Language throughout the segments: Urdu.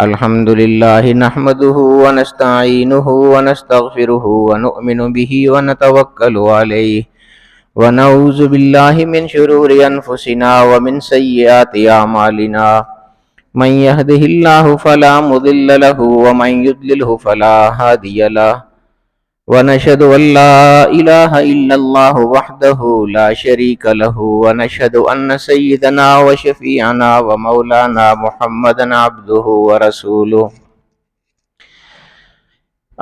الحمد لله نحمده ونستعينه ونستغفره ونؤمن به ونتوكل عليه ونعوذ بالله من شرور أنفسنا ومن سيئات أعمالنا من يهده الله فلا مضل له ومن يضلله فلا هادي له ونشهد أن لا إله إلا الله وحده لا شريك له ونشهد أن سيدنا وشفيعنا ومولانا محمدا عبده ورسوله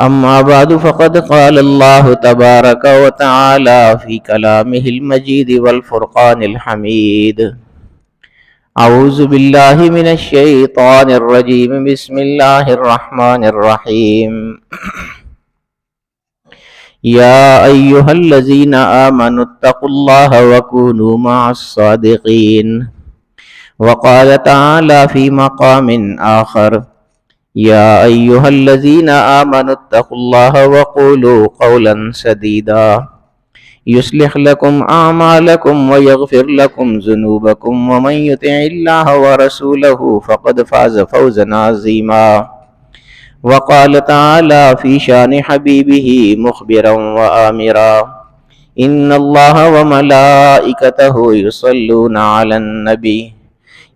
أما بعد فقد قال الله تبارك وتعالى في كلامه المجيد والفرقان الحميد أعوذ بالله من الشيطان الرجيم بسم الله الرحمن الرحيم يا أيها الذين آمنوا اتقوا الله وكونوا مع الصادقين وقال تعالى في مقام آخر يا أيها الذين آمنوا اتقوا الله وقولوا قولا سديدا يصلح لكم أعمالكم ويغفر لكم ذنوبكم ومن يطع الله ورسوله فقد فاز فوزا عظيما وقال تعالى في شان حبيبه مخبرا وآمرا إن الله وملائكته يصلون على النبي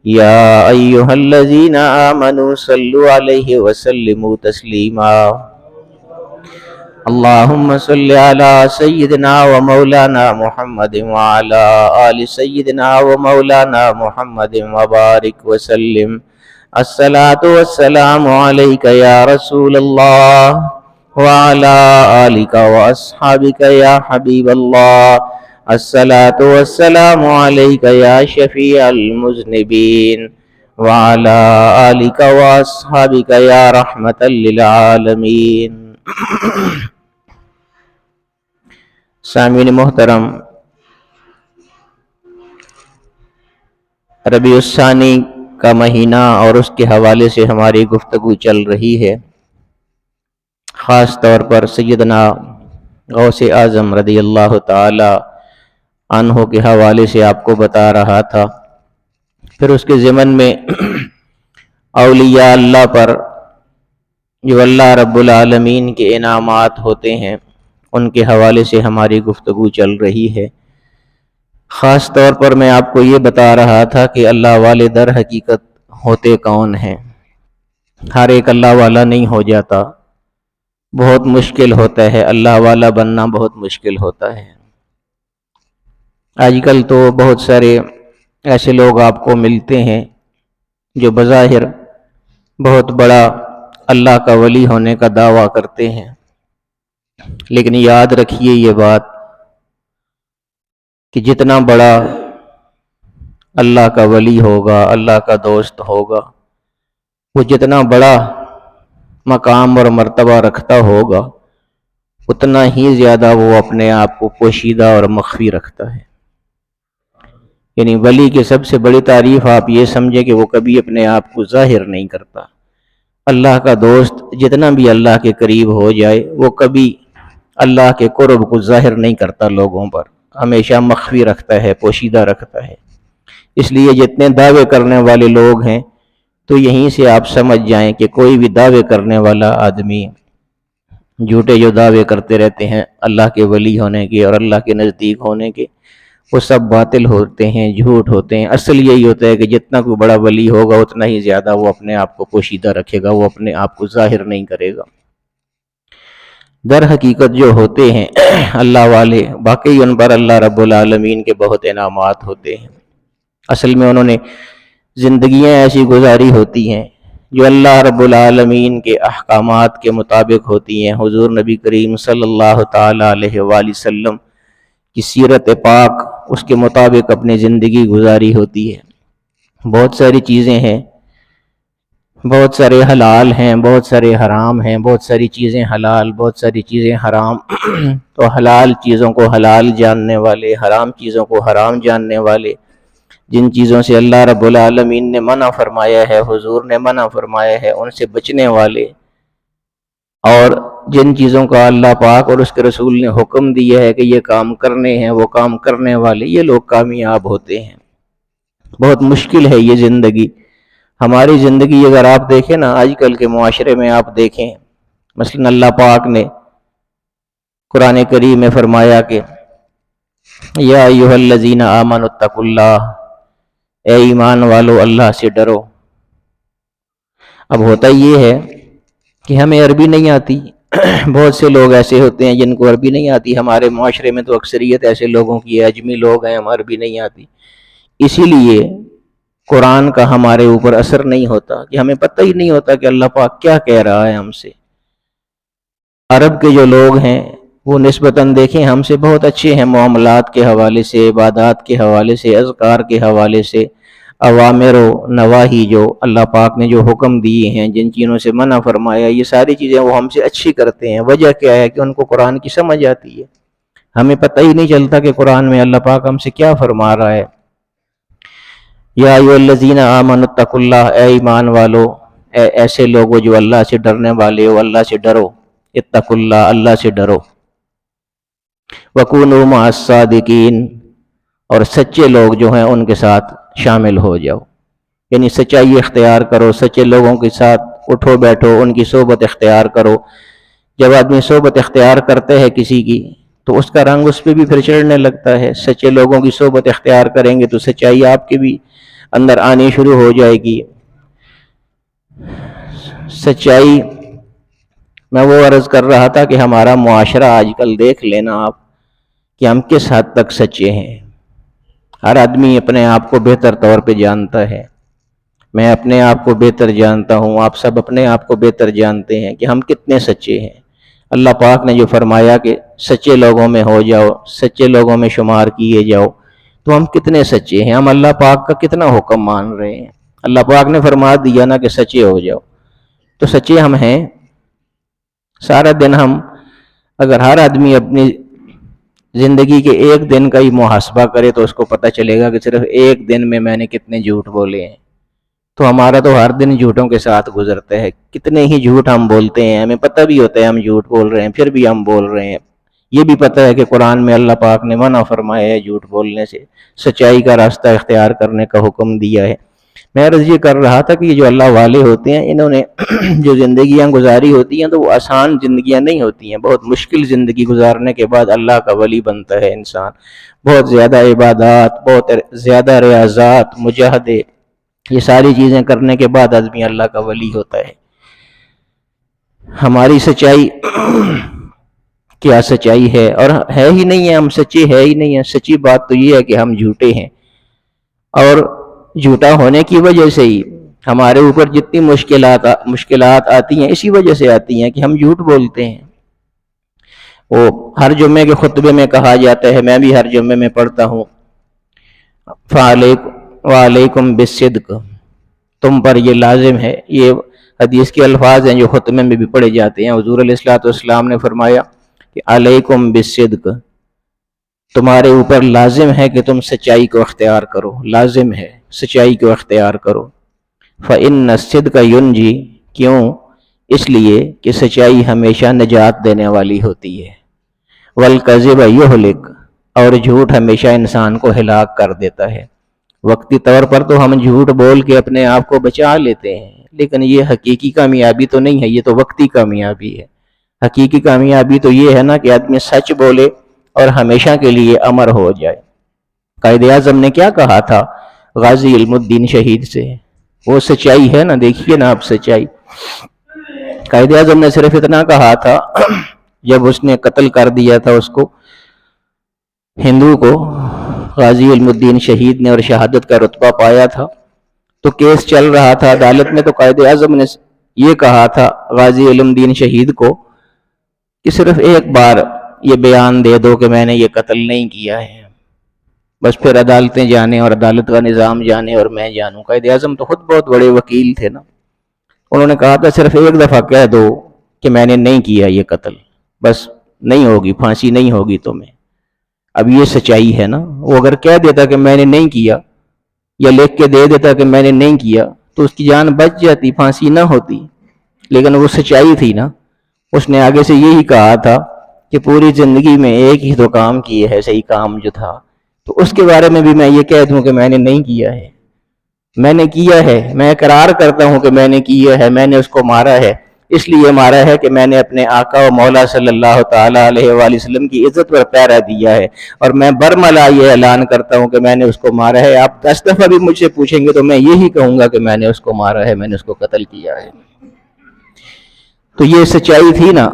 يا أيها الذين آمنوا صلوا عليه وسلموا تسليما اللهم صل على سيدنا ومولانا محمد وعلى آل سيدنا ومولانا محمد وبارك وسلم الصلاة والسلام عليك يا رسول الله وعلى آلك وأصحابك يا حبيب الله الصلاة والسلام عليك يا شفيع المذنبين وعلى آلك وأصحابك يا رحمة للعالمين سامعین محترم، ربیع الثانی کا مہینہ اور اس کے حوالے سے ہماری گفتگو چل رہی ہے۔ خاص طور پر سیدنا غوث اعظم رضی اللہ تعالی عنہ کے حوالے سے آپ کو بتا رہا تھا۔ پھر اس کے ضمن میں اولیاء اللہ پر جو اللہ رب العالمین کے انعامات ہوتے ہیں ان کے حوالے سے ہماری گفتگو چل رہی ہے۔ خاص طور پر میں آپ کو یہ بتا رہا تھا کہ اللہ والے در حقیقت ہوتے کون ہیں۔ ہر ایک اللہ والا نہیں ہو جاتا، بہت مشکل ہوتا ہے، اللہ والا بننا بہت مشکل ہوتا ہے۔ آج کل تو بہت سارے ایسے لوگ آپ کو ملتے ہیں جو بظاہر بہت بڑا اللہ کا ولی ہونے کا دعویٰ کرتے ہیں، لیکن یاد رکھیے یہ بات کہ جتنا بڑا اللہ کا ولی ہوگا، اللہ کا دوست ہوگا، وہ جتنا بڑا مقام اور مرتبہ رکھتا ہوگا اتنا ہی زیادہ وہ اپنے آپ کو پوشیدہ اور مخفی رکھتا ہے۔ یعنی ولی کی سب سے بڑی تعریف آپ یہ سمجھیں کہ وہ کبھی اپنے آپ کو ظاہر نہیں کرتا۔ اللہ کا دوست جتنا بھی اللہ کے قریب ہو جائے وہ کبھی اللہ کے قرب کو ظاہر نہیں کرتا، لوگوں پر ہمیشہ مخفی رکھتا ہے، پوشیدہ رکھتا ہے۔ اس لیے جتنے دعوے کرنے والے لوگ ہیں تو یہیں سے آپ سمجھ جائیں کہ کوئی بھی دعوے کرنے والا آدمی، جھوٹے جو دعوے کرتے رہتے ہیں اللہ کے ولی ہونے کے اور اللہ کے نزدیک ہونے کے، وہ سب باطل ہوتے ہیں، جھوٹ ہوتے ہیں۔ اصل یہی ہوتا ہے کہ جتنا کوئی بڑا ولی ہوگا اتنا ہی زیادہ وہ اپنے آپ کو پوشیدہ رکھے گا، وہ اپنے آپ کو ظاہر نہیں کرے گا۔ در حقیقت جو ہوتے ہیں اللہ والے، باقی ان پر اللہ رب العالمین کے بہت انعامات ہوتے ہیں۔ اصل میں انہوں نے زندگیاں ایسی گزاری ہوتی ہیں جو اللہ رب العالمین کے احکامات کے مطابق ہوتی ہیں۔ حضور نبی کریم صلی اللہ تعالی علیہ وآلہ وسلم کی سیرت پاک اس کے مطابق اپنی زندگی گزاری ہوتی ہے۔ بہت ساری چیزیں ہیں، بہت سارے حلال ہیں، بہت سارے حرام ہیں، بہت ساری چیزیں حلال، بہت ساری چیزیں حرام۔ تو حلال چیزوں کو حلال جاننے والے، حرام چیزوں کو حرام جاننے والے، جن چیزوں سے اللہ رب العالمین نے منع فرمایا ہے، حضور نے منع فرمایا ہے، ان سے بچنے والے، اور جن چیزوں کا اللہ پاک اور اس کے رسول نے حکم دیا ہے کہ یہ کام کرنے ہیں وہ کام کرنے والے، یہ لوگ کامیاب ہوتے ہیں۔ بہت مشکل ہے یہ زندگی، ہماری زندگی اگر آپ دیکھیں نا، آج کل کے معاشرے میں آپ دیکھیں، مثلا اللہ پاک نے قرآن کریم میں فرمایا کہ یا ایھا الذین آمنوا اتقوا اللہ، اے ایمان والو اللہ سے ڈرو۔ اب ہوتا یہ ہے کہ ہمیں عربی نہیں آتی، بہت سے لوگ ایسے ہوتے ہیں جن کو عربی نہیں آتی، ہمارے معاشرے میں تو اکثریت ایسے لوگوں کی ہے، اجمی لوگ ہیں، ہم عربی نہیں آتی، اسی لیے قرآن کا ہمارے اوپر اثر نہیں ہوتا، کہ ہمیں پتہ ہی نہیں ہوتا کہ اللہ پاک کیا کہہ رہا ہے ہم سے۔ عرب کے جو لوگ ہیں وہ نسبتاً دیکھیں ہم سے بہت اچھے ہیں، معاملات کے حوالے سے، عبادات کے حوالے سے، اذکار کے حوالے سے، اوامر و نواہی جو اللہ پاک نے جو حکم دیے ہیں، جن چیزوں سے منع فرمایا، یہ ساری چیزیں وہ ہم سے اچھی کرتے ہیں۔ وجہ کیا ہے کہ ان کو قرآن کی سمجھ آتی ہے، ہمیں پتہ ہی نہیں چلتا کہ قرآن میں اللہ پاک ہم سے کیا فرما رہا ہے۔ یا ایھا الذین آمنوا اتقوا اللہ، اے ایمان والو، ایسے لوگوں جو اللہ سے ڈرنے والے ہو، اللہ سے ڈرو، اتقوا اللہ، اللہ سے ڈرو، وکونوا مع الصادقین، اور سچے لوگ جو ہیں ان کے ساتھ شامل ہو جاؤ، یعنی سچائی اختیار کرو، سچے لوگوں کے ساتھ اٹھو بیٹھو، ان کی صحبت اختیار کرو۔ جب آدمی صحبت اختیار کرتے ہے کسی کی تو اس کا رنگ اس پہ بھی پھر چڑھنے لگتا ہے۔ سچے لوگوں کی صحبت اختیار کریں گے تو سچائی آپ کے بھی اندر آنی شروع ہو جائے گی۔ سچائی میں وہ عرض کر رہا تھا کہ ہمارا معاشرہ آج کل دیکھ لینا آپ کہ ہم کس حد تک سچے ہیں۔ ہر آدمی اپنے آپ کو بہتر طور پہ جانتا ہے، میں اپنے آپ کو بہتر جانتا ہوں، آپ سب اپنے آپ کو بہتر جانتے ہیں کہ ہم کتنے سچے ہیں۔ اللہ پاک نے جو فرمایا کہ سچے لوگوں میں ہو جاؤ، سچے لوگوں میں شمار کیے جاؤ، تو ہم کتنے سچے ہیں، ہم اللہ پاک کا کتنا حکم مان رہے ہیں۔ اللہ پاک نے فرما دیا نا کہ سچے ہو جاؤ، تو سچے ہم ہیں۔ سارا دن ہم اگر ہر آدمی اپنی زندگی کے ایک دن کا ہی محاسبہ کرے تو اس کو پتہ چلے گا کہ صرف ایک دن میں نے کتنے جھوٹ بولے ہیں۔ تو ہمارا تو ہر دن جھوٹوں کے ساتھ گزرتا ہے، کتنے ہی جھوٹ ہم بولتے ہیں، ہمیں پتہ بھی ہوتا ہے ہم جھوٹ بول رہے ہیں، پھر بھی ہم بول رہے ہیں۔ یہ بھی پتہ ہے کہ قرآن میں اللہ پاک نے منع فرمایا ہے جھوٹ بولنے سے، سچائی کا راستہ اختیار کرنے کا حکم دیا ہے۔ میں عرض یہ کر رہا تھا کہ یہ جو اللہ والے ہوتے ہیں، انہوں نے جو زندگیاں گزاری ہوتی ہیں تو وہ آسان زندگیاں نہیں ہوتی ہیں، بہت مشکل زندگی گزارنے کے بعد اللہ کا ولی بنتا ہے انسان، بہت زیادہ عبادات، بہت زیادہ ریاضات، مجاہدے، یہ ساری چیزیں کرنے کے بعد آدمی اللہ کا ولی ہوتا ہے۔ ہماری سچائی کیا سچائی ہے، اور ہے ہی نہیں ہے، ہم سچے ہے ہی نہیں ہیں۔ سچی بات تو یہ ہے کہ ہم جھوٹے ہیں، اور جھوٹا ہونے کی وجہ سے ہی ہمارے اوپر جتنی مشکلات آتی ہیں اسی وجہ سے آتی ہیں کہ ہم جھوٹ بولتے ہیں۔ وہ ہر جمعے کے خطبے میں کہا جاتا ہے، میں بھی ہر جمعے میں پڑھتا ہوں، وعلیکم بالصدق، تم پر یہ لازم ہے۔ یہ حدیث کے الفاظ ہیں جو خطبے میں بھی پڑھے جاتے ہیں۔ حضور علیہ الصلوۃ والسلام نے فرمایا کہ علیکم بالصدق، تمہارے اوپر لازم ہے کہ تم سچائی کو اختیار کرو، لازم ہے سچائی کو اختیار کرو۔ فإن الصدق ينجی، کیوں؟ اس لیے کہ سچائی ہمیشہ نجات دینے والی ہوتی ہے۔ والکذب یہلک، اور جھوٹ ہمیشہ انسان کو ہلاک کر دیتا ہے۔ وقتی طور پر تو ہم جھوٹ بول کے اپنے آپ کو بچا لیتے ہیں، لیکن یہ حقیقی کامیابی تو نہیں ہے، یہ تو وقتی کامیابی ہے۔ حقیقی کامیابی تو یہ ہے نا کہ آدمی سچ بولے اور ہمیشہ کے لیے امر ہو جائے۔ قائد اعظم نے کیا کہا تھا غازی علم الدین شہید سے؟ وہ سچائی ہے نا، دیکھیے نا آپ سچائی۔ قائد اعظم نے صرف اتنا کہا تھا، جب اس نے قتل کر دیا تھا اس کو، ہندو کو، غازی علم الدین شہید نے، اور شہادت کا رتبہ پایا تھا، تو کیس چل رہا تھا عدالت میں، تو قائد اعظم نے یہ کہا تھا غازی علم الدین شہید کو کہ صرف ایک بار یہ بیان دے دو کہ میں نے یہ قتل نہیں کیا ہے، بس پھر عدالتیں جانے اور عدالت کا نظام جانے اور میں جانوں۔ قائد اعظم تو خود بہت بڑے وکیل تھے نا، انہوں نے کہا تھا صرف ایک دفعہ کہہ دو کہ میں نے نہیں کیا یہ قتل، بس نہیں ہوگی، پھانسی نہیں ہوگی تمہیں۔ اب یہ سچائی ہے نا، وہ اگر کہہ دیتا کہ میں نے نہیں کیا، یا لکھ کے دے دیتا کہ میں نے نہیں کیا، تو اس کی جان بچ جاتی، پھانسی نہ ہوتی، لیکن وہ سچائی تھی نا۔ اس نے آگے سے یہی کہا تھا کہ پوری زندگی میں ایک ہی تو کام کیے ہے، صحیح کام جو تھا، تو اس کے بارے میں بھی میں یہ کہہ دوں کہ میں نے نہیں کیا ہے، میں نے کیا ہے، میں اقرار کرتا ہوں کہ میں نے کیا ہے، میں نے اس کو مارا ہے، اس لیے مارا ہے کہ میں نے اپنے آقا و مولا صلی اللہ تعالیٰ علیہ وآلہ وسلم کی عزت پر پیرا دیا ہے، اور میں برملا یہ اعلان کرتا ہوں کہ میں نے اس کو مارا ہے۔ آپ 10 دفعہ بھی مجھ سے پوچھیں گے تو میں یہی کہوں گا کہ میں نے اس کو مارا ہے، میں نے اس کو قتل کیا ہے۔ تو یہ سچائی تھی نا،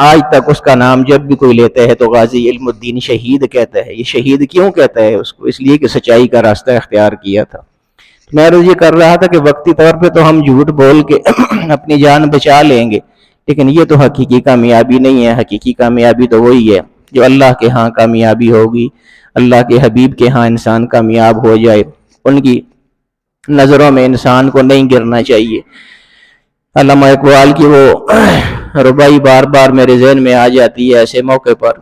آج تک اس کا نام جب بھی کوئی لیتا ہے تو غازی علم الدین شہید کہتا ہے۔ یہ شہید کیوں کہتا ہے اس کو؟ اس لیے کہ سچائی کا راستہ اختیار کیا تھا۔ میں عرض یہ کر رہا تھا کہ وقتی طور پہ تو ہم جھوٹ بول کے اپنی جان بچا لیں گے، لیکن یہ تو حقیقی کامیابی نہیں ہے۔ حقیقی کامیابی تو وہی ہے جو اللہ کے ہاں کامیابی ہوگی، اللہ کے حبیب کے ہاں انسان کامیاب ہو جائے۔ ان کی نظروں میں انسان کو نہیں گرنا چاہیے۔ علامہ اقبال کی وہ ربائی بار بار میرے ذہن میں آ جاتی ہے ایسے موقع پر،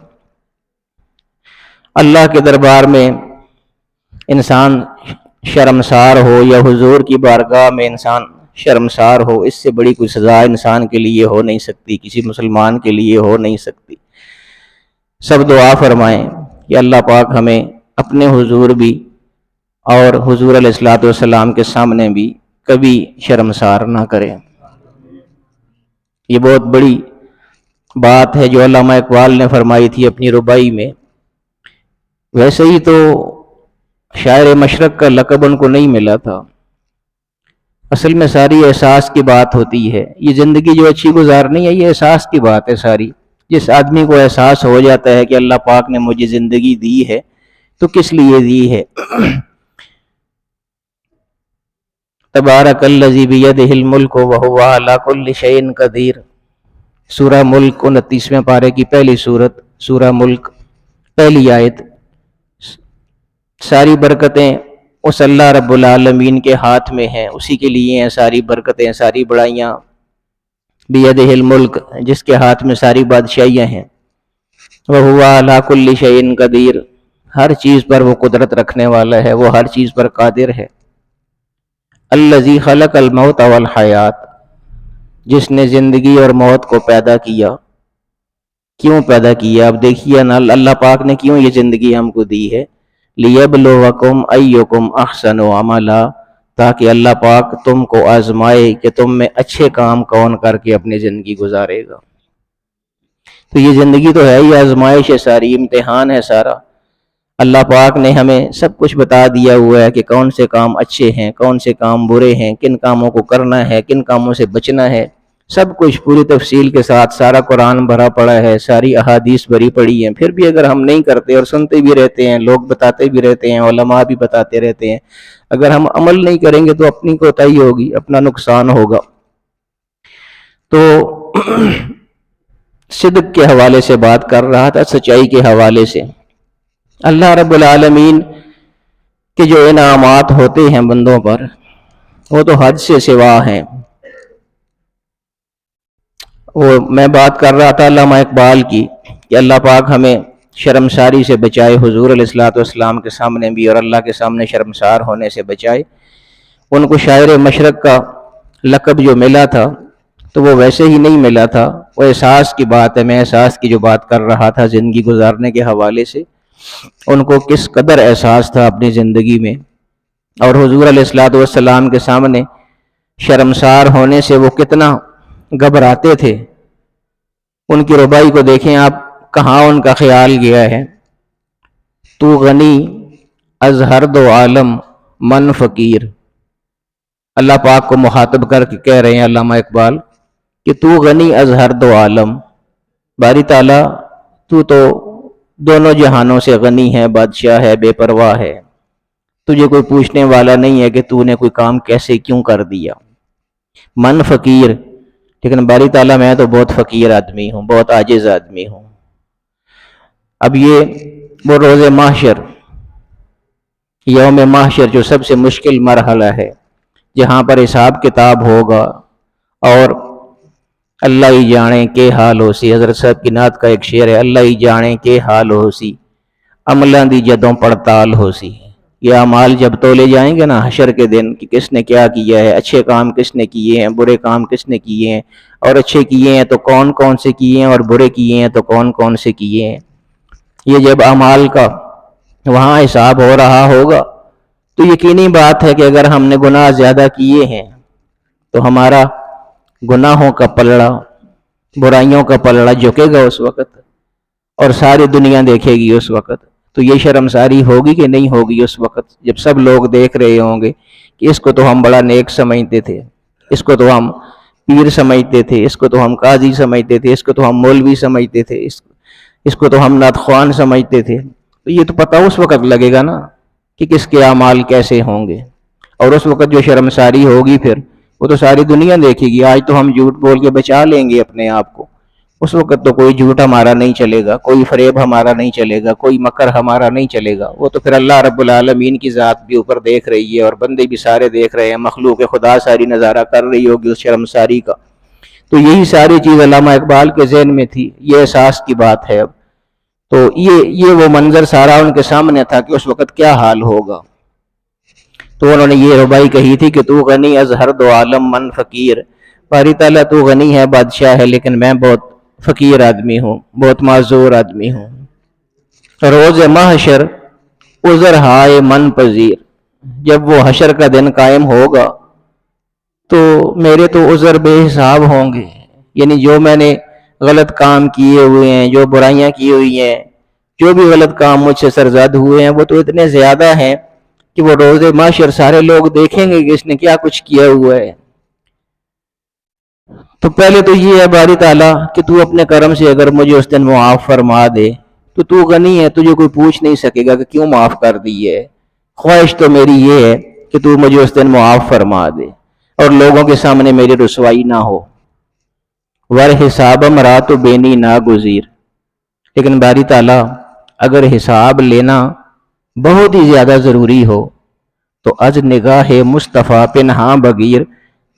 اللہ کے دربار میں انسان شرمسار ہو یا حضور کی بارگاہ میں انسان شرمسار ہو، اس سے بڑی کوئی سزا انسان کے لیے ہو نہیں سکتی، کسی مسلمان کے لیے ہو نہیں سکتی۔ سب دعا فرمائیں کہ اللہ پاک ہمیں اپنے حضور بھی اور حضور علیہ الصلوۃ والسلام کے سامنے بھی کبھی شرمسار نہ کرے۔ یہ بہت بڑی بات ہے جو علامہ اقبال نے فرمائی تھی اپنی ربائی میں۔ ویسے ہی تو شاعر مشرق کا لقب ان کو نہیں ملا تھا، اصل میں ساری احساس کی بات ہوتی ہے۔ یہ زندگی جو اچھی گزارنی ہے یہ احساس کی بات ہے ساری۔ جس آدمی کو احساس ہو جاتا ہے کہ اللہ پاک نے مجھے زندگی دی ہے تو کس لیے دی ہے۔ تبارک الذی بیدہ الملک وہو علی کل شیء قدیر، سورہ ملک 29ویں پارے کی پہلی سورت، سورہ ملک پہلی آیت۔ ساری برکتیں اس اللہ رب العالمین کے ہاتھ میں ہیں، اسی کے لیے ہیں ساری برکتیں، ساری بڑائیاں۔ بیدہ الملک، جس کے ہاتھ میں ساری بادشاہیاں ہیں، وہو علی کل شیء قدیر، ہر چیز پر وہ قدرت رکھنے والا ہے، وہ ہر چیز پر قادر ہے۔ الذی خلق الموت والحیات، جس نے زندگی اور موت کو پیدا کیا۔ کیوں پیدا کیا؟ اب دیکھیے نا، اللہ پاک نے کیوں یہ زندگی ہم کو دی ہے؟ لیبلوکم ایکم احسن عملا، تاکہ اللہ پاک تم کو آزمائے کہ تم میں اچھے کام کون کر کے اپنی زندگی گزارے گا۔ تو یہ زندگی تو ہے ہی آزمائش ہے، ساری امتحان ہے سارا۔ اللہ پاک نے ہمیں سب کچھ بتا دیا ہوا ہے کہ کون سے کام اچھے ہیں، کون سے کام برے ہیں، کن کاموں کو کرنا ہے، کن کاموں سے بچنا ہے، سب کچھ پوری تفصیل کے ساتھ۔ سارا قرآن بھرا پڑا ہے، ساری احادیث بھری پڑی ہیں، پھر بھی اگر ہم نہیں کرتے اور سنتے بھی رہتے ہیں، لوگ بتاتے بھی رہتے ہیں، علماء بھی بتاتے رہتے ہیں، اگر ہم عمل نہیں کریں گے تو اپنی کوتاہی ہوگی، اپنا نقصان ہوگا۔ تو صدق کے حوالے سے بات کر رہا تھا، سچائی کے حوالے سے۔ اللہ رب العالمین کے جو انعامات ہوتے ہیں بندوں پر، وہ تو حد سے سوا ہیں۔ وہ میں بات کر رہا تھا علامہ اقبال کی کہ اللہ پاک ہمیں شرمساری سے بچائے، حضور علیہ الصلوۃ والسلام کے سامنے بھی اور اللہ کے سامنے شرمسار ہونے سے بچائے۔ ان کو شاعر مشرق کا لقب جو ملا تھا تو وہ ویسے ہی نہیں ملا تھا، وہ احساس کی بات ہے۔ میں احساس کی جو بات کر رہا تھا زندگی گزارنے کے حوالے سے، ان کو کس قدر احساس تھا اپنی زندگی میں، اور حضور علیہ الصلوۃ والسلام کے سامنے شرمسار ہونے سے وہ کتنا گھبراتے تھے۔ ان کی ربائی کو دیکھیں آپ، کہاں ان کا خیال گیا ہے۔ تو غنی از ہر دو عالم من فقیر، اللہ پاک کو مخاطب کر کے کہہ رہے ہیں علامہ اقبال کہ تو غنی از ہر دو عالم، باری تعالیٰ تو دونوں جہانوں سے غنی ہے، بادشاہ ہے، بے پرواہ ہے، تجھے کوئی پوچھنے والا نہیں ہے کہ تو نے کوئی کام کیسے کیوں کر دیا۔ من فقیر، لیکن باری تعالیٰ میں تو بہت فقیر آدمی ہوں، بہت عاجز آدمی ہوں۔ اب یہ وہ روز محشر، یوم محشر جو سب سے مشکل مرحلہ ہے، جہاں پر حساب کتاب ہوگا، اور اللہ ہی جانے کے حال ہو سی۔ حضرت صاحب کی نعت کا ایک شعر ہے، اللہ ہی جانے کے حال ہو سی، عملاں دی جدوں پڑتال ہو سی۔ یہ اعمال جب تولے جائیں گے نا حشر کے دن کہ کس نے کیا کیا ہے، اچھے کام کس نے کیے ہیں، برے کام کس نے کیے ہیں، اور اچھے کیے ہیں تو کون کون سے کیے ہیں، اور برے کیے ہیں تو کون کون سے کیے ہیں۔ یہ جب اعمال کا وہاں حساب ہو رہا ہوگا تو یقینی بات ہے کہ اگر ہم نے گناہ زیادہ کیے ہیں تو ہمارا گناہوں کا پلڑا، برائیوں کا پلڑا جھکے گا اس وقت، اور ساری دنیا دیکھے گی اس وقت۔ تو یہ شرمساری ہوگی کہ نہیں ہوگی اس وقت جب سب لوگ دیکھ رہے ہوں گے کہ اس کو تو ہم بڑا نیک سمجھتے تھے، اس کو تو ہم پیر سمجھتے تھے، اس کو تو ہم قاضی سمجھتے تھے، اس کو تو ہم مولوی سمجھتے تھے، اس کو تو ہم نعت خوان سمجھتے تھے۔ تو یہ تو پتہ اس وقت لگے گا نا کہ کس کے اعمال کیسے ہوں گے، اور اس وقت جو شرمساری ہوگی پھر وہ تو ساری دنیا دیکھے گی۔ آج تو ہم جھوٹ بول کے بچا لیں گے اپنے آپ کو، اس وقت تو کوئی جھوٹ ہمارا نہیں چلے گا، کوئی فریب ہمارا نہیں چلے گا، کوئی مکر ہمارا نہیں چلے گا۔ وہ تو پھر اللہ رب العالمین کی ذات بھی اوپر دیکھ رہی ہے، اور بندے بھی سارے دیکھ رہے ہیں، مخلوق خدا ساری نظارہ کر رہی ہوگی اس شرمساری کا۔ تو یہی ساری چیز علامہ اقبال کے ذہن میں تھی، یہ احساس کی بات ہے۔ اب تو یہ وہ منظر سارا ان کے سامنے تھا کہ اس وقت کیا حال ہوگا۔ تو انہوں نے یہ ربائی کہی تھی کہ تو غنی از ہر دو عالم من فقیر، باری تعالیٰ تو غنی ہے، بادشاہ ہے، لیکن میں بہت فقیر آدمی ہوں، بہت معذور آدمی ہوں۔ روز محشر عذر ہائے من پذیر، جب وہ حشر کا دن قائم ہوگا تو میرے تو عذر بے حساب ہوں گے، یعنی جو میں نے غلط کام کیے ہوئے ہیں، جو برائیاں کی ہوئی ہیں، جو بھی غلط کام مجھ سے سرزد ہوئے ہیں، وہ تو اتنے زیادہ ہیں کہ وہ روز محشر سارے لوگ دیکھیں گے کہ اس نے کیا کچھ کیا ہوا ہے۔ تو پہلے تو یہ ہے باری تعالیٰ کہ تو اپنے کرم سے اگر مجھے اس دن معاف فرما دے تو غنی ہے، تجھے کوئی پوچھ نہیں سکے گا کہ کیوں معاف کر دی ہے۔ خواہش تو میری یہ ہے کہ تو مجھے اس دن معاف فرما دے اور لوگوں کے سامنے میری رسوائی نہ ہو۔ ور حسابم رات بینی ناگزیر، لیکن باری تعالیٰ اگر حساب لینا بہت ہی زیادہ ضروری ہو تو از نگاہ مصطفیٰ پنہاں بغیر،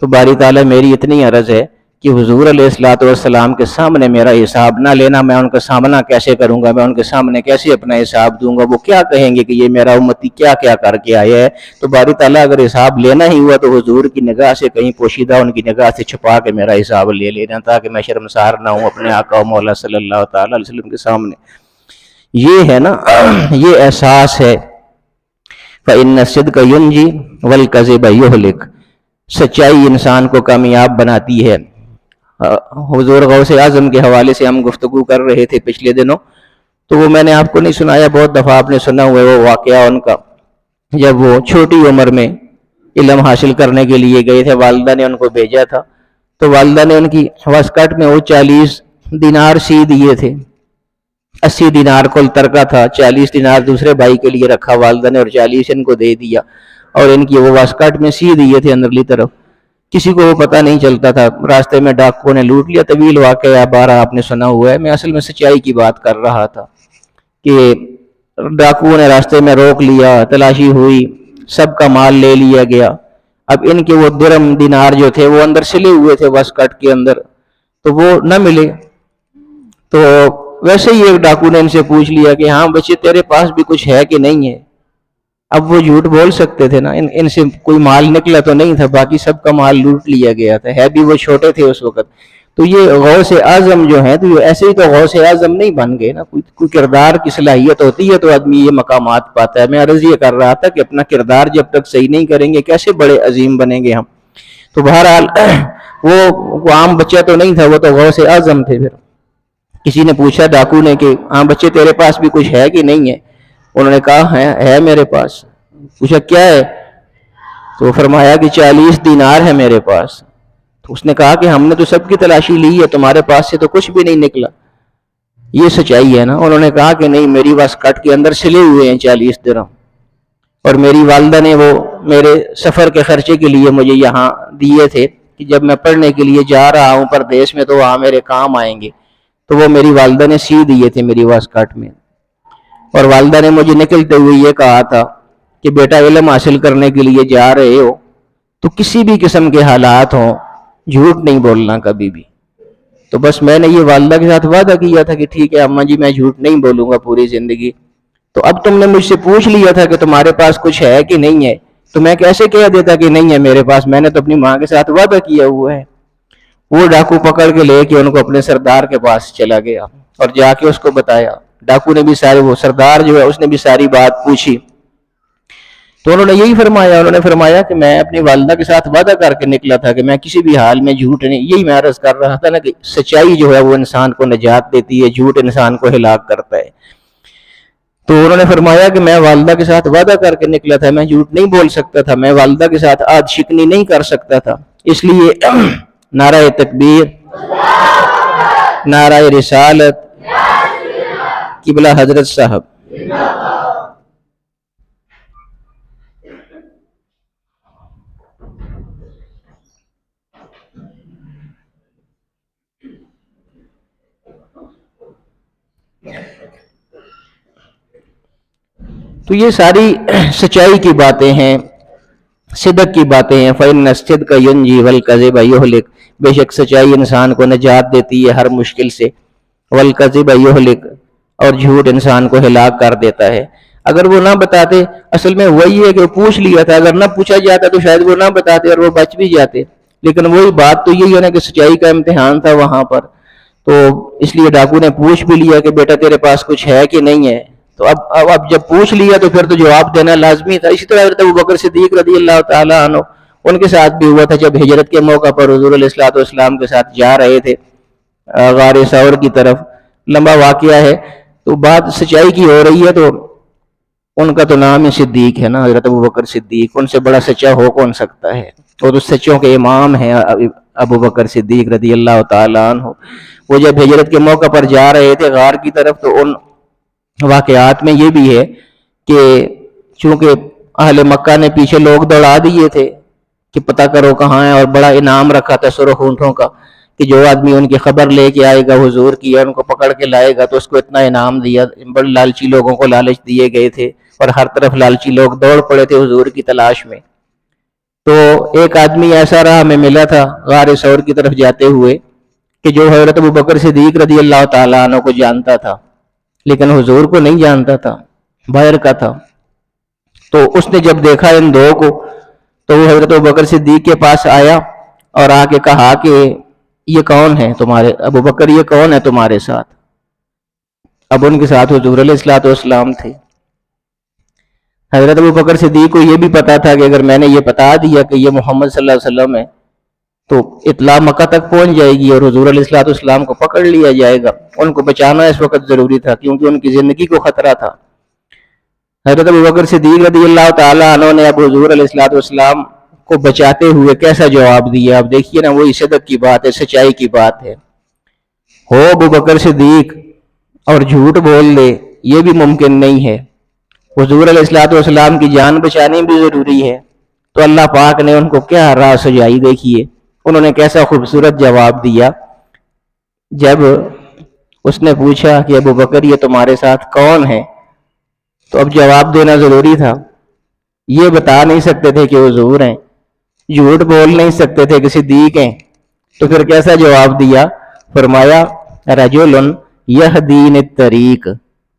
تو باری تعالیٰ میری اتنی عرض ہے کہ حضور علیہ الصلوۃ والسلام کے سامنے میرا حساب نہ لینا۔ میں ان کا سامنا کیسے کروں گا، میں ان کے سامنے کیسے اپنا حساب دوں گا، وہ کیا کہیں گے کہ یہ میرا امتی کیا کیا کر کے آیا ہے۔ تو باری تعالیٰ اگر حساب لینا ہی ہوا تو حضور کی نگاہ سے کہیں پوشیدہ ان کی نگاہ سے چھپا کے میرا حساب لے لینا، تاکہ میں شرمسار نہ ہوں اپنے آقا و مولا صلی اللہ تعالیٰ علیہ وسلم کے سامنے۔ یہ ہے نا، یہ احساس ہے۔ فَإِنَّ الصِّدْقَ يُنْجِي وَالْكَذِبَ يُهْلِكُ، سچائی انسان کو کامیاب بناتی ہے۔ حضور غوث اعظم کے حوالے سے ہم گفتگو کر رہے تھے پچھلے دنوں، تو وہ میں نے آپ کو نہیں سنایا، بہت دفعہ آپ نے سنا ہوا ہے وہ واقعہ ان کا، جب وہ چھوٹی عمر میں علم حاصل کرنے کے لیے گئے تھے، والدہ نے ان کو بھیجا تھا، تو والدہ نے ان کی واسکٹ میں وہ 40 دینار سی دیے تھے، 80 دینار کل ترکہ تھا، 40 دینار دوسرے بھائی کے لیے رکھا والدہ نے اور 40 ان کو دے دیا، اور ان کی وہ واسکٹ میں سی دیے تھے اندرلی طرف۔ کسی کو وہ پتہ نہیں چلتا تھا، راستے میں ڈاکو نے لوٹ لیا۔ طویل واقعہ بارہ آپ نے سنا ہوا ہے، میں اصل میں سچائی کی بات کر رہا تھا کہ ڈاکو نے راستے میں روک لیا، تلاشی ہوئی، سب کا مال لے لیا گیا۔ اب ان کے وہ درم دینار جو تھے وہ اندر سلے ہوئے تھے واسکٹ کے اندر، تو وہ نہ ملے۔ تو ویسے ہی ایک ڈاکو نے ان سے پوچھ لیا کہ ہاں بچے تیرے پاس بھی کچھ ہے کہ نہیں ہے۔ اب وہ جھوٹ بول سکتے تھے نا، ان سے کوئی مال نکلا تو نہیں تھا، باقی سب کا مال لوٹ لیا گیا تھا، ہے بھی وہ چھوٹے تھے اس وقت۔ تو یہ غوث اعظم جو ہیں، تو یہ ایسے ہی تو غوث اعظم نہیں بن گئے نا، کوئی کردار کی صلاحیت ہوتی ہے تو آدمی یہ مقامات پاتا ہے۔ میں عرض یہ کر رہا تھا کہ اپنا کردار جب تک صحیح نہیں کریں گے کیسے بڑے عظیم بنیں گے ہم۔ تو بہرحال وہ عام بچہ تو نہیں تھا، وہ تو غوث اعظم تھے۔ پھر کسی نے پوچھا ڈاکو نے کہ ہاں بچے تیرے پاس بھی کچھ ہے کہ نہیں ہے؟ انہوں نے کہا ہے میرے پاس۔ پوچھا کیا ہے؟ تو فرمایا کہ 40 دینار ہے میرے پاس۔ تو اس نے کہا کہ ہم نے تو سب کی تلاشی لی ہے، تمہارے پاس سے تو کچھ بھی نہیں نکلا۔ یہ سچائی ہے نا۔ انہوں نے کہا کہ نہیں، میری واسکٹ کے اندر سلے ہوئے ہیں 40 درہم، اور میری والدہ نے وہ میرے سفر کے خرچے کے لیے مجھے یہاں دیے تھے کہ جب میں پڑھنے کے لیے جا رہا ہوں پردیس میں تو وہاں میرے کام آئیں گے، تو وہ میری والدہ نے سی دیے تھے میری واسکٹ میں۔ اور والدہ نے مجھے نکلتے ہوئے یہ کہا تھا کہ بیٹا علم حاصل کرنے کے لیے جا رہے ہو تو کسی بھی قسم کے حالات ہوں جھوٹ نہیں بولنا کبھی بھی۔ تو بس میں نے یہ والدہ کے ساتھ وعدہ کیا تھا کہ ٹھیک ہے اماں جی، میں جھوٹ نہیں بولوں گا پوری زندگی۔ تو اب تم نے مجھ سے پوچھ لیا تھا کہ تمہارے پاس کچھ ہے کہ نہیں ہے، تو میں کیسے کہہ دیتا کہ نہیں ہے میرے پاس، میں نے تو اپنی ماں کے ساتھ وعدہ کیا ہوا ہے۔ وہ ڈاکو پکڑ کے لے کے ان کو اپنے سردار کے پاس چلا گیا اور جا کے اس کو بتایا۔ ڈاکو نے بھی وہ سردار جو ہے اس نے بھی ساری بات پوچھی تو انہوں نے یہی فرمایا، انہوں نے فرمایا کہ میں اپنی والدہ کے ساتھ وعدہ کر کے نکلا تھا کہ میں کسی بھی حال میں جھوٹ نہیں، یہی میں عرض کر رہا تھا نا کہ سچائی جو ہے وہ انسان کو نجات دیتی ہے، جھوٹ انسان کو ہلاک کرتا ہے۔ تو انہوں نے فرمایا کہ میں والدہ کے ساتھ وعدہ کر کے نکلا تھا، میں جھوٹ نہیں بول سکتا تھا، میں والدہ کے ساتھ آج شکنی نہیں کر سکتا تھا، اس لیے نعرہ تکبیر، نعرہ رسالت، قبلہ حضرت صاحب۔ تو یہ ساری سچائی کی باتیں ہیں، صدق کی باتیں ہیں۔ فَإِنَّ الصِّدْقَ يُنْجِي وَالْكَذِبَ يُهْلِكُ، بے شک سچائی انسان کو نجات دیتی ہے ہر مشکل سے، وَالْكَذِبَ يُهْلِكُ، اور جھوٹ انسان کو ہلاک کر دیتا ہے۔ اگر وہ نہ بتاتے، اصل میں وہی ہے کہ وہ پوچھ لیا تھا، اگر نہ پوچھا جاتا تو شاید وہ نہ بتاتے اور وہ بچ بھی جاتے، لیکن وہی بات تو یہی ہے نا کہ سچائی کا امتحان تھا وہاں پر، تو اس لیے ڈاکو نے پوچھ بھی لیا کہ بیٹا تیرے پاس کچھ ہے کہ نہیں ہے، تو اب جب پوچھ لیا تو پھر تو جواب دینا لازمی تھا۔ اسی طرح حضرت ابوبکر صدیق رضی اللہ تعالیٰ عنہ، ان کے ساتھ بھی ہوا تھا جب ہجرت کے موقع پر حضور علیہ الصلوۃ والسلام کے ساتھ جا رہے تھے غار ثور کی طرف، لمبا واقعہ ہے، تو بات سچائی کی ہو رہی ہے، تو ان کا تو نام ہی صدیق ہے نا، حضرت ابوبکر صدیق، ان سے بڑا سچا ہو کون سکتا ہے، وہ تو سچوں کے امام ہیں ابوبکر صدیق رضی اللہ تعالیٰ عنہ۔ وہ جب ہجرت کے موقع پر جا رہے تھے غار کی طرف، تو ان واقعات میں یہ بھی ہے کہ چونکہ اہل مکہ نے پیچھے لوگ دوڑا دیے تھے کہ پتہ کرو کہاں ہے، اور بڑا انعام رکھا تھا سرخ اونٹوں کا کہ جو آدمی ان کی خبر لے کے آئے گا حضور کی، ان کو پکڑ کے لائے گا تو اس کو اتنا انعام دیا، بڑے لالچی لوگوں کو لالچ دیے گئے تھے، اور ہر طرف لالچی لوگ دوڑ پڑے تھے حضور کی تلاش میں۔ تو ایک آدمی ایسا راہ میں ملا تھا غار ثور کی طرف جاتے ہوئے کہ جو حضرت ابوبکر صدیق رضی اللہ تعالیٰ عنہ کو جانتا تھا، لیکن حضور کو نہیں جانتا تھا، باہر کا تھا۔ تو اس نے جب دیکھا ان دو کو، تو وہ حضرت ابوبکر صدیق کے پاس آیا اور آ کے کہا کہ یہ کون ہے تمہارے، ابوبکر یہ کون ہے تمہارے ساتھ؟ اب ان کے ساتھ حضور علیہ الصلوۃ والسلام تھے۔ حضرت ابوبکر صدیق کو یہ بھی پتا تھا کہ اگر میں نے یہ بتا دیا کہ یہ محمد صلی اللہ علیہ وسلم ہے تو اطلاع مکہ تک پہنچ جائے گی اور حضور علیہ الصلوۃ والسلام کو پکڑ لیا جائے گا، ان کو بچانا اس وقت ضروری تھا کیونکہ ان کی زندگی کو خطرہ تھا۔ حضرت ابوبکر صدیق رضی اللہ تعالیٰ عنہ نے اب حضور علیہ الصلوۃ والسلام کو بچاتے ہوئے کیسا جواب دیا، اب دیکھیے نا، وہی صدق کی بات ہے، سچائی کی بات ہے۔ ہو ابوبکر صدیق اور جھوٹ بول دے، یہ بھی ممکن نہیں ہے، حضور علیہ الصلوۃ والسلام کی جان بچانی بھی ضروری ہے۔ تو اللہ پاک نے ان کو کیا راہ سجائی، دیکھیے انہوں نے کیسا خوبصورت جواب دیا۔ جب اس نے پوچھا کہ ابوبکر یہ تمہارے ساتھ کون ہے، تو اب جواب دینا ضروری تھا، یہ بتا نہیں سکتے تھے کہ حضور ہیں، جھوٹ بول نہیں سکتے تھے کہ صدیق ہیں، تو پھر کیسا جواب دیا؟ فرمایا رجل یہدین الطریق،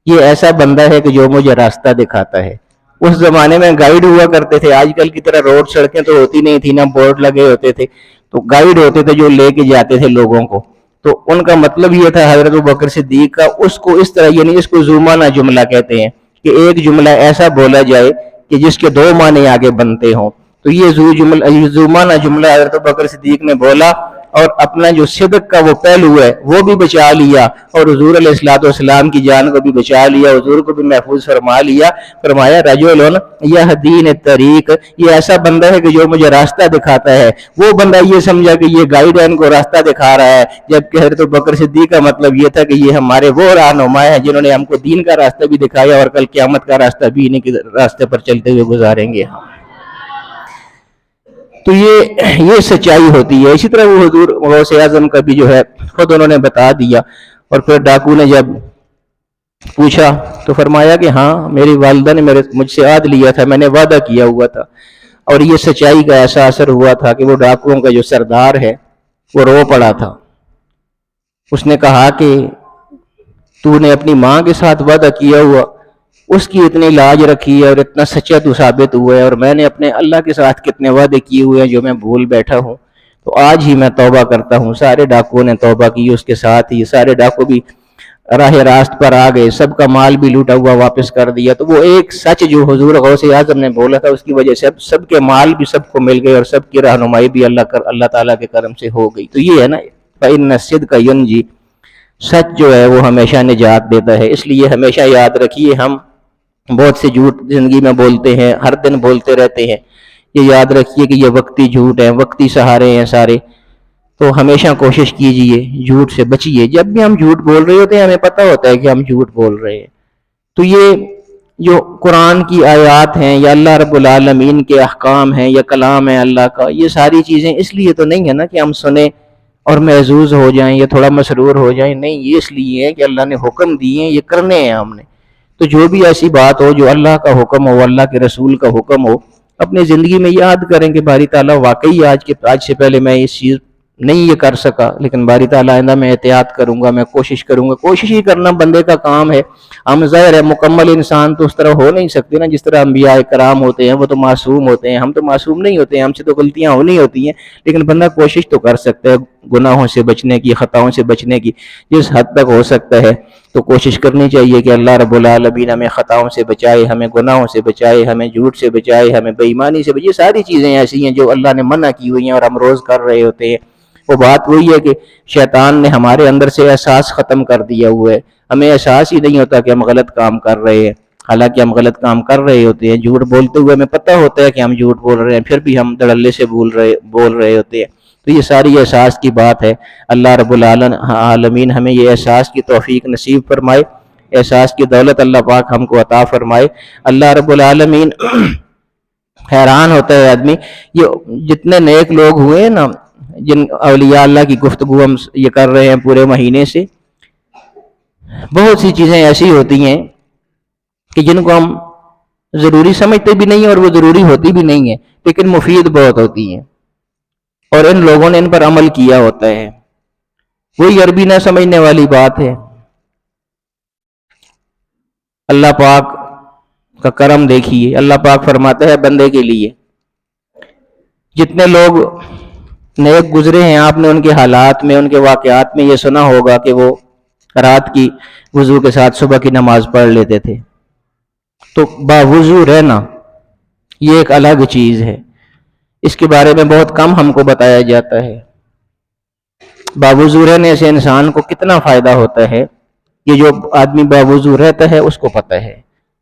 یہ ایسا بندہ ہے کہ جو مجھے راستہ دکھاتا ہے۔ اس زمانے میں گائیڈ ہوا کرتے تھے، آج کل کی طرح روڈ سڑکیں تو ہوتی نہیں تھی، نہ بورڈ لگے ہوتے تھے، تو گائیڈ ہوتے تھے جو لے کے جاتے تھے لوگوں کو۔ تو ان کا مطلب یہ تھا حضرت ابوبکر صدیق کا، اس کو اس طرح، یعنی اس کو زومانہ جملہ کہتے ہیں کہ ایک جملہ ایسا بولا جائے کہ جس کے دو معنی آگے بنتے ہوں، تو یہ زومانہ جملہ حضرت ابوبکر صدیق نے بولا اور اپنا جو صدق کا وہ پہلو ہے وہ بھی بچا لیا، اور حضور علیہ الصلوۃ والسلام کی جان کو بھی بچا لیا، حضور کو بھی محفوظ فرما لیا۔ فرمایا رجل یہدین الطریق، یہ ایسا بندہ ہے کہ جو مجھے راستہ دکھاتا ہے۔ وہ بندہ یہ سمجھا کہ یہ گائیڈ ہے، ان کو راستہ دکھا رہا ہے، جبکہ حضرت ابوبکر صدیق کا مطلب یہ تھا کہ یہ ہمارے وہ رہنما ہیں جنہوں نے ہم کو دین کا راستہ بھی دکھایا اور کل قیامت کا راستہ بھی انہیں کے راستے پر چلتے ہوئے گزاریں گے ہم۔ تو یہ سچائی ہوتی ہے۔ اسی طرح وہ حضور غوث اعظم کا بھی جو ہے خود انہوں نے بتا دیا، اور پھر ڈاکو نے جب پوچھا تو فرمایا کہ ہاں میری والدہ نے مجھ سے عہد لیا تھا، میں نے وعدہ کیا ہوا تھا، اور یہ سچائی کا ایسا اثر ہوا تھا کہ وہ ڈاکوؤں کا جو سردار ہے وہ رو پڑا تھا۔ اس نے کہا کہ تو نے اپنی ماں کے ساتھ وعدہ کیا ہوا، اس کی اتنی لاج رکھی ہے اور اتنا سچا تو ثابت ہوا ہے، اور میں نے اپنے اللہ کے ساتھ کتنے وعدے کیے ہوئے ہیں جو میں بھول بیٹھا ہوں، تو آج ہی میں توبہ کرتا ہوں۔ سارے ڈاکوؤں نے توبہ کی اس کے ساتھ ہی، سارے ڈاکو بھی راہ راست پر آ گئے، سب کا مال بھی لوٹا ہوا واپس کر دیا، تو وہ ایک سچ جو حضور غوث اعظم نے بولا تھا اس کی وجہ سے اب سب کے مال بھی سب کو مل گئے اور سب کی رہنمائی بھی اللہ تعالیٰ کے کرم سے ہو گئی۔ تو یہ ہے نا فَإِنَّ الصِّدْقَ يُنْجِي، سچ جو ہے وہ ہمیشہ نجات دیتا ہے۔ اس لیے ہمیشہ یاد رکھیے، ہم بہت سے جھوٹ زندگی میں بولتے ہیں، ہر دن بولتے رہتے ہیں، یہ یاد رکھیے کہ یہ وقتی جھوٹ ہیں، وقتی سہارے ہیں سارے۔ تو ہمیشہ کوشش کیجئے، جھوٹ سے بچیے۔ جب بھی ہم جھوٹ بول رہے ہوتے ہیں ہمیں پتہ ہوتا ہے کہ ہم جھوٹ بول رہے ہیں۔ تو یہ جو قرآن کی آیات ہیں یا اللہ رب العالمین کے احکام ہیں یا کلام ہے اللہ کا، یہ ساری چیزیں اس لیے تو نہیں ہے نا کہ ہم سنیں اور محظوظ ہو جائیں یا تھوڑا مسرور ہو جائیں، نہیں، یہ اس لیے ہے کہ اللہ نے حکم دیے ہیں، یہ کرنے ہیں ہم نے۔ تو جو بھی ایسی بات ہو جو اللہ کا حکم ہو، اللہ کے رسول کا حکم ہو، اپنی زندگی میں یاد کریں کہ باری تعالیٰ واقعی آج سے پہلے میں اس چیز نہیں یہ کر سکا، لیکن باری تعالیٰ آئندہ میں احتیاط کروں گا، میں کوشش کروں گا۔ کوشش ہی کرنا بندے کا کام ہے۔ ہم ظاہر ہے مکمل انسان تو اس طرح ہو نہیں سکتے نا، جس طرح انبیاء کرام ہوتے ہیں، وہ تو معصوم ہوتے ہیں، ہم تو معصوم نہیں ہوتے ہیں، ہم سے تو غلطیاں ہونی ہوتی ہیں، لیکن بندہ کوشش تو کر سکتا ہے گناہوں سے بچنے کی، خطاؤں سے بچنے کی، جس حد تک ہو سکتا ہے تو کوشش کرنی چاہیے کہ اللہ رب العالمین ہمیں خطاؤں سے بچائے، ہمیں گناہوں سے بچائے، ہمیں جھوٹ سے بچائے، ہمیں بے ایمانی سے بچائے۔ یہ ساری چیزیں ایسی ہیں جو اللہ نے منع کی ہوئی ہیں اور ہم روز کر رہے ہوتے ہیں۔ وہ بات وہی ہے کہ شیطان نے ہمارے اندر سے احساس ختم کر دیا ہوا ہے، ہمیں احساس ہی نہیں ہوتا کہ ہم غلط کام کر رہے ہیں، حالانکہ ہم غلط کام کر رہے ہوتے ہیں۔ جھوٹ بولتے ہوئے ہمیں پتہ ہوتا ہے کہ ہم جھوٹ بول رہے ہیں، پھر بھی ہم دھڑلے سے بول رہے ہوتے ہیں۔ تو یہ ساری احساس کی بات ہے۔ اللہ رب العالمین ہمیں یہ احساس کی توفیق نصیب فرمائے، احساس کی دولت اللہ پاک ہم کو عطا فرمائے۔ اللہ رب العالمین حیران ہوتا ہے آدمی، یہ جتنے نیک لوگ ہوئے ہیں نا، جن اولیاء اللہ کی گفتگو ہم یہ کر رہے ہیں پورے مہینے سے، بہت سی چیزیں ایسی ہوتی ہیں کہ جن کو ہم ضروری سمجھتے بھی نہیں ہیں اور وہ ضروری ہوتی بھی نہیں ہیں، لیکن مفید بہت ہوتی ہیں، اور ان لوگوں نے ان پر عمل کیا ہوتا ہے۔ وہی عربی نہ سمجھنے والی بات ہے۔ اللہ پاک کا کرم دیکھیے، اللہ پاک فرماتا ہے بندے کے لیے، جتنے لوگ نیک گزرے ہیں، آپ نے ان کے حالات میں، ان کے واقعات میں یہ سنا ہوگا کہ وہ رات کی وضو کے ساتھ صبح کی نماز پڑھ لیتے تھے۔ تو باوضو رہنا یہ ایک الگ چیز ہے، اس کے بارے میں بہت کم ہم کو بتایا جاتا ہے۔ باوضو رہنے سے انسان کو کتنا فائدہ ہوتا ہے، یہ جو آدمی باوضو رہتا ہے اس کو پتہ ہے۔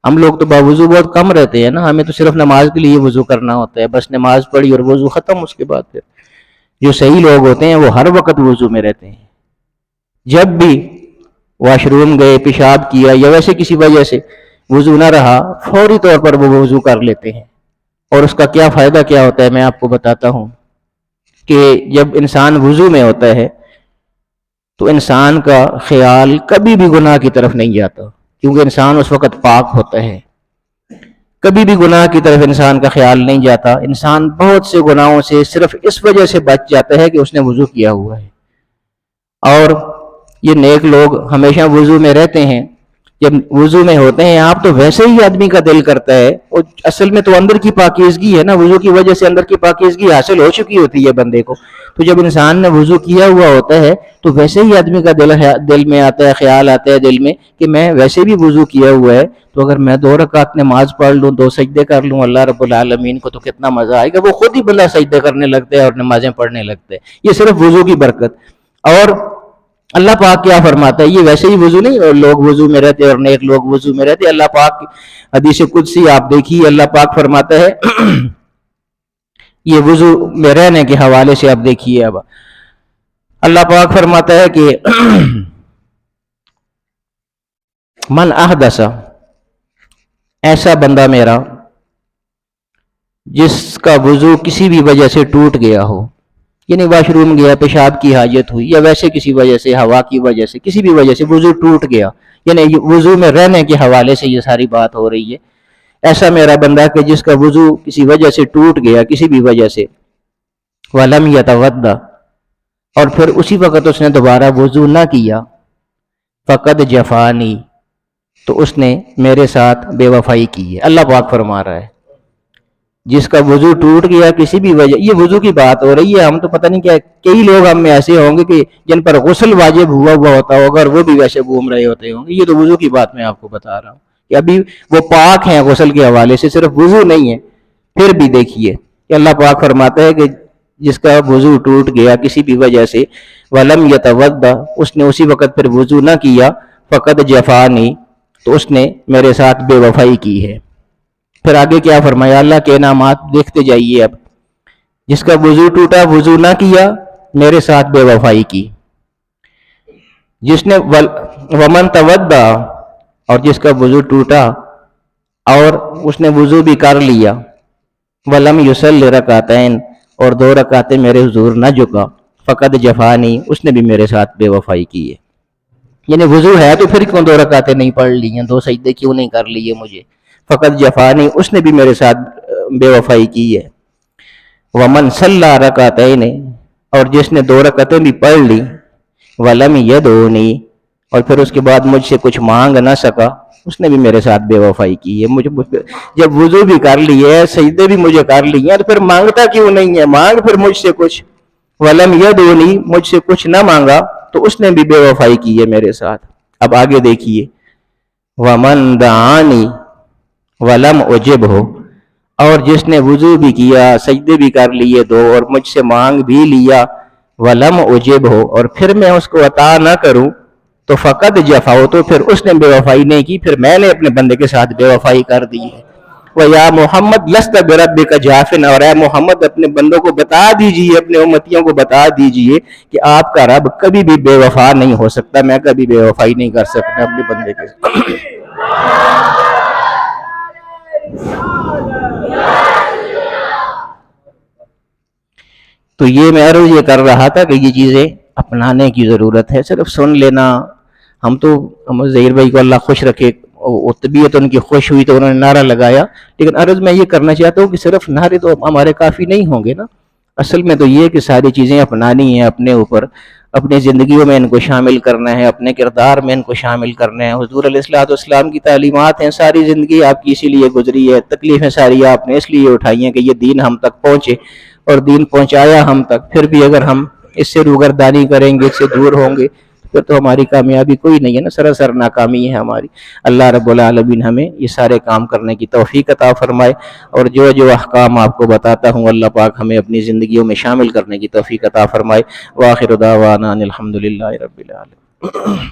ہم لوگ تو باوضو بہت کم رہتے ہیں نا، ہمیں تو صرف نماز کے لیے وضو کرنا ہوتا ہے، بس نماز پڑھی اور وضو ختم، اس کے بعد پھر جو صحیح لوگ ہوتے ہیں وہ ہر وقت وضو میں رہتے ہیں۔ جب بھی واش روم گئے، پیشاب کیا یا ویسے کسی وجہ سے وضو نہ رہا، فوری طور پر وہ وضو کر لیتے ہیں۔ اور اس کا کیا فائدہ کیا ہوتا ہے میں آپ کو بتاتا ہوں کہ جب انسان وضو میں ہوتا ہے تو انسان کا خیال کبھی بھی گناہ کی طرف نہیں جاتا، کیونکہ انسان اس وقت پاک ہوتا ہے۔ کبھی بھی گناہ کی طرف انسان کا خیال نہیں جاتا۔ انسان بہت سے گناہوں سے صرف اس وجہ سے بچ جاتا ہے کہ اس نے وضو کیا ہوا ہے۔ اور یہ نیک لوگ ہمیشہ وضو میں رہتے ہیں۔ جب وضو میں ہوتے ہیں آپ تو ویسے ہی آدمی کا دل کرتا ہے، اور اصل میں تو اندر کی پاکیزگی ہے نا، وضو کی وجہ سے اندر کی پاکیزگی حاصل ہو چکی ہوتی ہے بندے کو۔ تو جب انسان نے وضو کیا ہوا ہوتا ہے تو ویسے ہی آدمی کا دل میں آتا ہے، خیال آتا ہے دل میں کہ میں ویسے بھی وضو کیا ہوا ہے، تو اگر میں 2 رکعت نماز پڑھ لوں، 2 سجدے کر لوں اللہ رب العالمین کو، تو کتنا مزہ آئے گا۔ وہ خود ہی بندہ سجدے کرنے لگتا ہے اور نمازیں پڑھنے لگتا ہے۔ یہ صرف وضو کی برکت۔ اور اللہ پاک کیا فرماتا ہے، یہ ویسے ہی وضو نہیں، اور لوگ وضو میں رہتے اور نیک لوگ وضو میں رہتے۔ اللہ پاک حدیث قدسی آپ دیکھیے، اللہ پاک فرماتا ہے یہ وضو میں رہنے کے حوالے سے آپ دیکھیے، اب اللہ پاک فرماتا ہے کہ من احدث، ایسا بندہ میرا جس کا وضو کسی بھی وجہ سے ٹوٹ گیا ہو، یعنی واش روم گیا، پیشاب کی حاجت ہوئی، یا ویسے کسی وجہ سے، ہوا کی وجہ سے، کسی بھی وجہ سے وضو ٹوٹ گیا، یعنی وضو میں رہنے کے حوالے سے یہ ساری بات ہو رہی ہے۔ ایسا میرا بندہ کہ جس کا وضو کسی وجہ سے ٹوٹ گیا، کسی بھی وجہ سے، وَلَمْ يَتَوَضَّأْ، اور پھر اسی وقت اس نے دوبارہ وضو نہ کیا، فَقَدْ جَفَانِي، تو اس نے میرے ساتھ بے وفائی کی ہے۔ اللہ پاک فرما رہا ہے جس کا وضو ٹوٹ گیا کسی بھی وجہ، یہ وضو کی بات ہو رہی ہے، ہم تو پتہ نہیں کیا، کئی لوگ ہم میں ایسے ہوں گے کہ جن پر غسل واجب ہوا ہوتا ہوگا اور وہ بھی ویسے گھوم رہے ہوتے ہوں گے. یہ تو وضو کی بات میں آپ کو بتا رہا ہوں کہ ابھی وہ پاک ہیں غسل کے حوالے سے، صرف وضو نہیں ہے. پھر بھی دیکھیے کہ اللہ پاک فرماتا ہے کہ جس کا وضو ٹوٹ گیا کسی بھی وجہ سے، وَلَمْ يَتَوَضَّ، اس نے اسی وقت پھر وضو نہ کیا، فَقَدْ جَفَانِي، تو اس نے میرے ساتھ بے وفائی کی ہے. پھر آگے کیا فرمایا اللہ کے انعامات دیکھتے جائیے. اب جس کا وضو ٹوٹا، وضو نہ کیا، میرے ساتھ بے وفائی کی. جس نے ومن تودع، اور جس کا وضو ٹوٹا اور اس نے وضو بھی کر لیا، ولم یصلی رکعتین، اور 2 رکعتیں میرے حضور نہ جھکا، فقد جفانی، اس نے بھی میرے ساتھ بے وفائی کی ہے. یعنی وضو ہے تو پھر کیوں 2 رکعتیں نہیں پڑھ لی ہیں، 2 سجدے کیوں نہیں کر لیے مجھے؟ فقط جفانی، اس نے بھی میرے ساتھ بے وفائی کی ہے. ومن صلی رکعتین، اور جس نے 2 رکعتیں بھی پڑھ لی، ولم یدعونی، اور پھر اس کے بعد مجھ سے کچھ مانگ نہ سکا، اس نے بھی میرے ساتھ بے وفائی کی ہے. مجھے جب وضو بھی کر لیے، سجدے بھی مجھے کر لیے، تو پھر مانگتا کیوں نہیں ہے؟ مانگ پھر مجھ سے کچھ. ولم یدعونی، مجھ سے کچھ نہ مانگا تو اس نے بھی بے وفائی کی ہے میرے ساتھ. اب آگے دیکھیے، ومن دعانی ولم اجبہ، اور جس نے وضو بھی کیا، سجدے بھی کر لیے 2، اور مجھ سے مانگ بھی لیا، ولم اجبہ، اور پھر میں اس کو عطا نہ کروں، تو فقط جفاؤ، تو پھر اس نے بے وفائی نہیں کی، پھر میں نے اپنے بندے کے ساتھ بے وفائی کر دی ہے. وَيَا محمد لَسْتَ بِرَبِّكَ جَافٍ، اور اے محمد اپنے بندوں کو بتا دیجئے، اپنے امتیوں کو بتا دیجئے کہ آپ کا رب کبھی بھی بے وفا نہیں ہو سکتا، میں کبھی بے وفائی نہیں کر سکتا اپنے بندے کے ساتھ. تو یہ میں عرض یہ کر رہا تھا کہ یہ چیزیں اپنانے کی ضرورت ہے. صرف سن لینا، ہم ظہیر بھائی کو اللہ خوش رکھے، طبیعت ان کی خوش ہوئی تو انہوں نے نعرہ لگایا، لیکن عرض میں یہ کرنا چاہتا ہوں کہ صرف نعرے تو ہمارے کافی نہیں ہوں گے نا. اصل میں تو یہ کہ ساری چیزیں اپنانی ہیں، اپنے اوپر، اپنی زندگیوں میں ان کو شامل کرنا ہے، اپنے کردار میں ان کو شامل کرنا ہے. حضور علیہ السلام کی تعلیمات ہیں، ساری زندگی آپ کی اسی لیے گزری ہے، تکلیفیں ساری آپ نے اس لیے اٹھائی ہیں کہ یہ دین ہم تک پہنچے، اور دین پہنچایا ہم تک. پھر بھی اگر ہم اس سے روگردانی کریں گے، اس سے دور ہوں گے، پھر تو ہماری کامیابی کوئی نہیں ہے نا، سراسر ناکامی ہے ہماری. اللہ رب العالمین ہمیں یہ سارے کام کرنے کی توفیق عطا فرمائے، اور جو احکام آپ کو بتاتا ہوں اللہ پاک ہمیں اپنی زندگیوں میں شامل کرنے کی توفیق عطا فرمائے. وآخر دعوانا ان الحمدللہ رب العالمین.